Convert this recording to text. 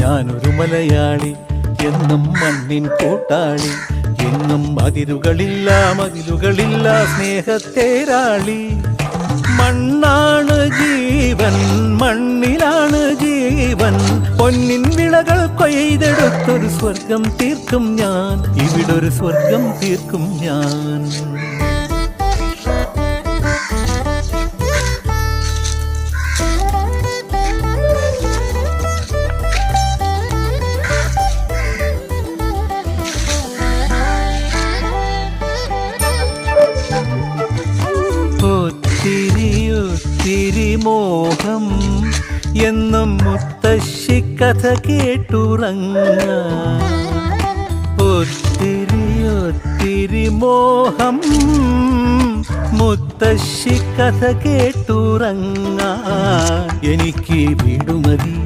ഞാനൊരു മലയാളി, എന്നും മണ്ണിൻ കൂട്ടാളി, എങ്ങും അതിരുകളില്ല മതിലുകളില്ല സ്നേഹത്തേരാളി. മണ്ണാണ് ജീവൻ, മണ്ണിലാണ് ജീവൻ, പൊന്നിൻ വിളകൾ കൊയ്തെടുത്തൊരു സ്വർഗം തീർക്കും ഞാൻ, ഇവിടൊരു സ്വർഗം തീർക്കും ഞാൻ. ഒത്തിരി മോഹം എന്നും മുത്തശ്ശി കഥ കേട്ടുറങ്ങാൻ. ഒത്തിരി മോഹം മുത്തശ്ശി കഥ കേട്ടുറങ്ങാൻ. എനിക്ക് വീടുമതി